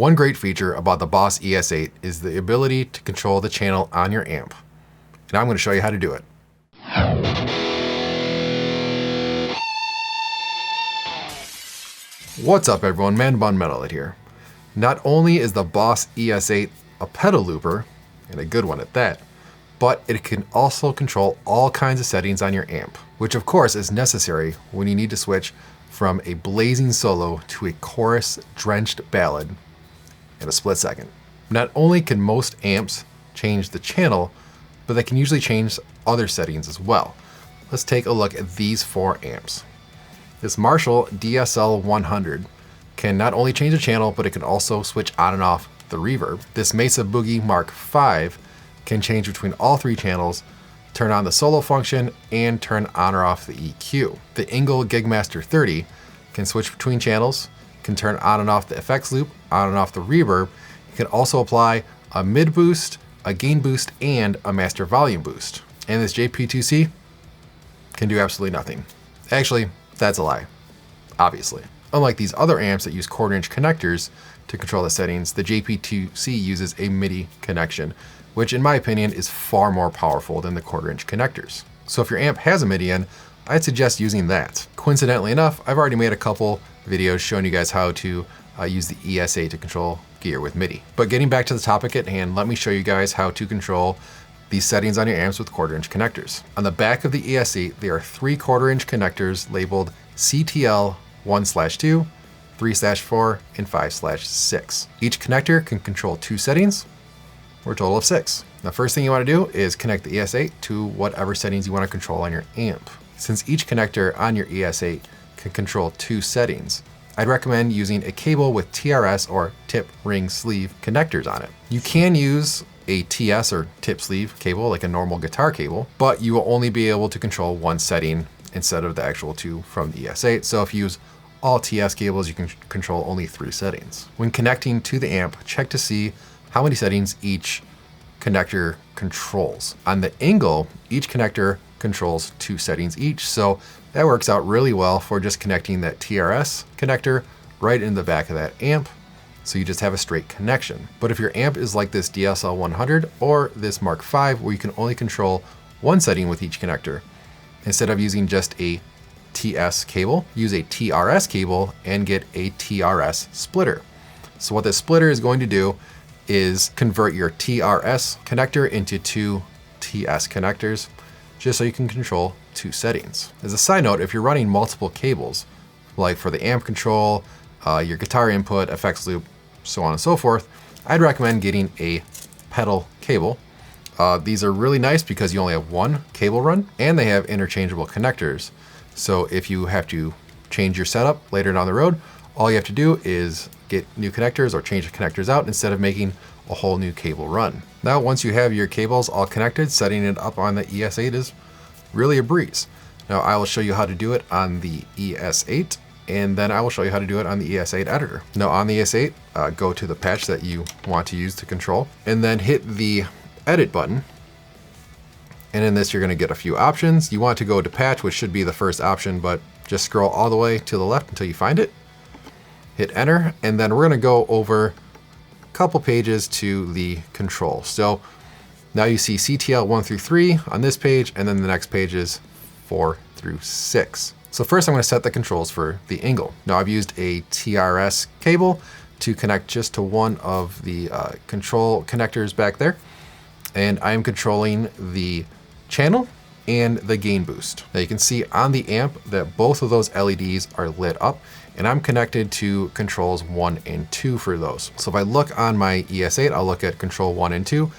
One great feature about the Boss ES-8 is the ability to control the channel on your amp. And I'm going to show you how to do it. What's up everyone, Man Bun Metal here. Not only is the Boss ES-8 a pedal looper, and a good one at that, but it can also control all kinds of settings on your amp, which of course is necessary when you need to switch from a blazing solo to a chorus-drenched ballad in a split second. Not only can most amps change the channel, but they can usually change other settings as well. Let's take a look at these 4 amps. This Marshall DSL 100 can not only change the channel, but it can also switch on and off the reverb. This Mesa Boogie Mark V can change between all 3 channels, turn on the solo function, and turn on or off the EQ. The Engl Gigmaster 30 can switch between channels, can turn on and off the effects loop, on and off the reverb. It can also apply a mid boost, a gain boost, and a master volume boost. And this JP2C can do absolutely nothing. Actually, that's a lie, obviously. Unlike these other amps that use 1/4-inch connectors to control the settings, the JP2C uses a MIDI connection, which in my opinion is far more powerful than the 1/4-inch connectors. So if your amp has a MIDI in, I'd suggest using that. Coincidentally enough, I've already made a couple videos showing you guys how to use the ES-8 to control gear with MIDI. But getting back to the topic at hand, let me show you guys how to control these settings on your amps with 1/4-inch connectors. On the back of the ES-8, there are 3 1/4-inch connectors labeled CTL 1/2, 3/4, and 5/6. Each connector can control 2 settings, or a total of 6. The first thing you want to do is connect the ES-8 to whatever settings you want to control on your amp. Since each connector on your ES-8 can control 2 settings, I'd recommend using a cable with TRS or tip ring sleeve connectors on it. You can use a TS or tip sleeve cable like a normal guitar cable, but you will only be able to control 1 setting instead of the actual 2 from the ES-8. So if you use all TS cables, you can control only 3 settings. When connecting to the amp, check to see how many settings each connector controls. On the Engl, each connector controls 2 settings each, so that works out really well for just connecting that TRS connector right in the back of that amp, so you just have a straight connection. But if your amp is like this DSL 100 or this Mark V, where you can only control 1 setting with each connector, instead of using just a TS cable, use a TRS cable and get a TRS splitter. So what this splitter is going to do is convert your TRS connector into 2 TS connectors, just so you can control 2 settings. As a side note, if you're running multiple cables, like for the amp control, your guitar input, effects loop, so on and so forth, I'd recommend getting a pedal cable. These are really nice because you only have 1 cable run, and they have interchangeable connectors. So if you have to change your setup later down the road, all you have to do is get new connectors or change the connectors out instead of making a whole new cable run. Now, once you have your cables all connected, setting it up on the ES-8 is really a breeze. Now, I will show you how to do it on the ES-8, and then I will show you how to do it on the ES-8 editor. Now, on the ES-8, go to the patch that you want to use to control, and then hit the edit button. And in this, you're going to get a few options. You want to go to patch, which should be the first option, but just scroll all the way to the left until you find it. Hit enter, and then we're going to go over a couple pages to the control. So now you see CTL 1 through 3 on this page, and then the next page is 4 through 6. So first I'm going to set the controls for the Engl. Now I've used a TRS cable to connect just to one of the control connectors back there, and I'm controlling the channel and the gain boost. Now you can see on the amp that both of those LEDs are lit up, and I'm connected to controls 1 and 2 for those. So if I look on my ES-8, I'll look at control 1 and 2.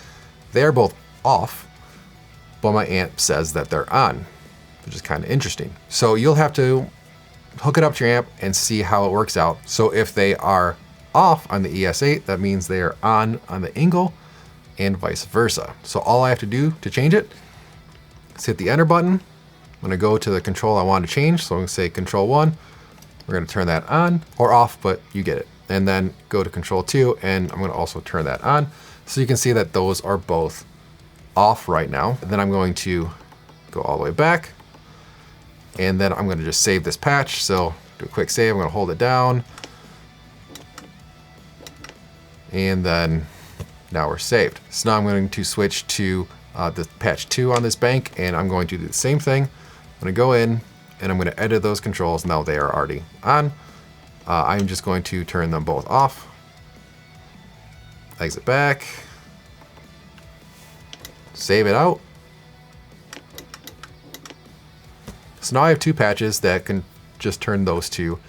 They're both off, but my amp says that they're on, which is kind of interesting. So you'll have to hook it up to your amp and see how it works out. So if they are off on the ES-8, that means they are on the Engl, and vice versa. So all I have to do to change it is hit the enter button. I'm going to go to the control I want to change. So I'm going to say control 1. We're going to turn that on or off, but you get it. And then go to control 2, and I'm going to also turn that on. So you can see that those are both off right now. And then I'm going to go all the way back, and then I'm going to just save this patch. So do a quick save. I'm going to hold it down. and then now we're saved. So now I'm going to switch to the patch 2 on this bank, and I'm going to do the same thing. I'm going to go in and I'm going to edit those controls. Now they are already on. I'm just going to turn them both off. Exit back. Save it out. So now I have 2 patches that can just turn those 2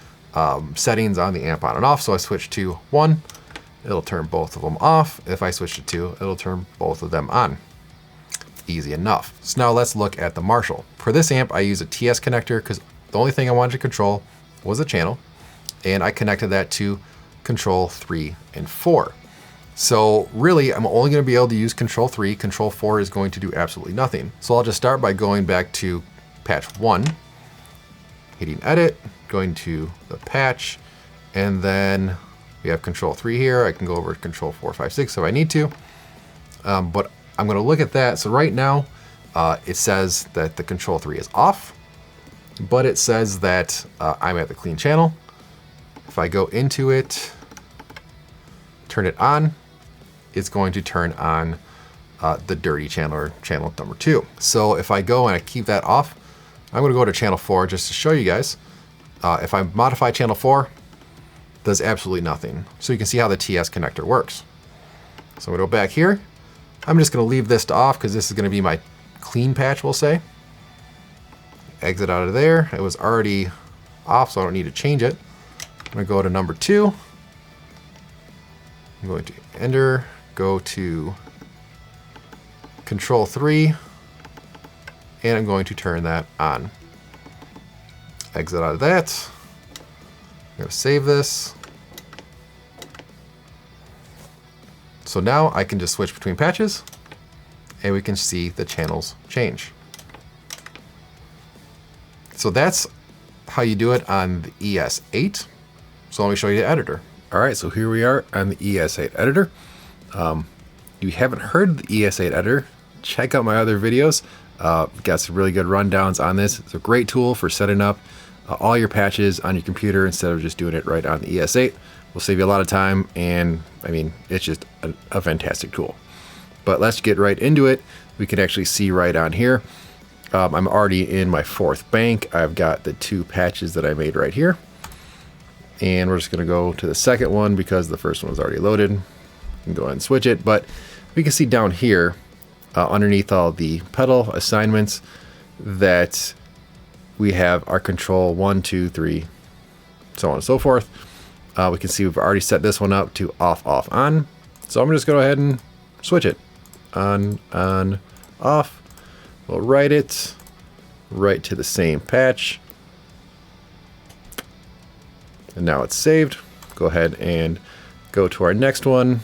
settings on the amp on and off. So I switch to 1, it'll turn both of them off. If I switch to 2, it'll turn both of them on. Easy enough. So now let's look at the Marshall. For this amp, I use a TS connector because the only thing I wanted to control was a channel, and I connected that to control 3 and 4. So really, I'm only going to be able to use control 3. Control 4 is going to do absolutely nothing. So I'll just start by going back to patch 1, hitting edit, going to the patch, and then we have control 3 here. I can go over to control 4, 5, 6 if I need to. But I'm going to look at that. So right now, it says that the control 3 is off, but it says that I'm at the clean channel. If I go into it, turn it on, it's going to turn on the dirty channel, or channel number 2. So if I go and I keep that off, I'm going to go to channel 4 just to show you guys. If I modify channel 4, does absolutely nothing. So you can see how the TS connector works. So I'm going to go back here. I'm just going to leave this to off because this is going to be my clean patch, we'll say. Exit out of there. It was already off, so I don't need to change it. I'm going to go to number 2. I'm going to enter, go to control 3, and I'm going to turn that on. Exit out of that. I'm going to save this. So now I can just switch between patches, and we can see the channels change. So that's how you do it on the ES-8. So let me show you the editor. All right, so here we are on the ES-8 editor. If you haven't heard the ES-8 editor, check out my other videos. Got some really good rundowns on this. It's a great tool for setting up all your patches on your computer instead of just doing it right on the ES-8. Will save you a lot of time, and I mean, it's just a fantastic tool. But let's get right into it. We can actually see right on here. I'm already in my 4th bank. I've got the 2 patches that I made right here. And we're just going to go to the 2nd one because the 1st one was already loaded. You can go ahead and switch it. But we can see down here, underneath all the pedal assignments, that we have our control 1, 2, 3, so on and so forth. We can see we've already set this one up to off, off, on. So I'm just going to go ahead and switch it. On, off. We'll write it right to the same patch. And now it's saved. Go ahead and go to our next one.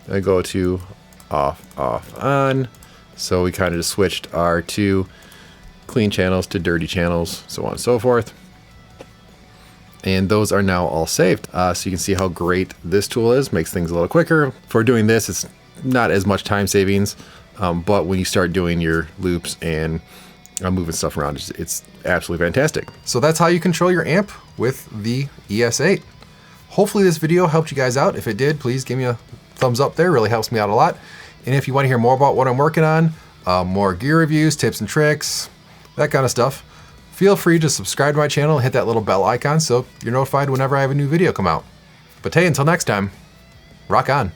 And go to off, off, on. So we kind of just switched our 2 clean channels to dirty channels, so on and so forth. And those are now all saved. So you can see how great this tool is. Makes things a little quicker. For doing this, it's not as much time savings, but when you start doing your loops and moving stuff around, it's absolutely fantastic. So that's how you control your amp with the ES-8. Hopefully this video helped you guys out. If it did, please give me a thumbs up there. It really helps me out a lot. And if you want to hear more about what I'm working on, more gear reviews, tips and tricks, that kind of stuff, feel free to subscribe to my channel and hit that little bell icon so you're notified whenever I have a new video come out. But hey, until next time, rock on.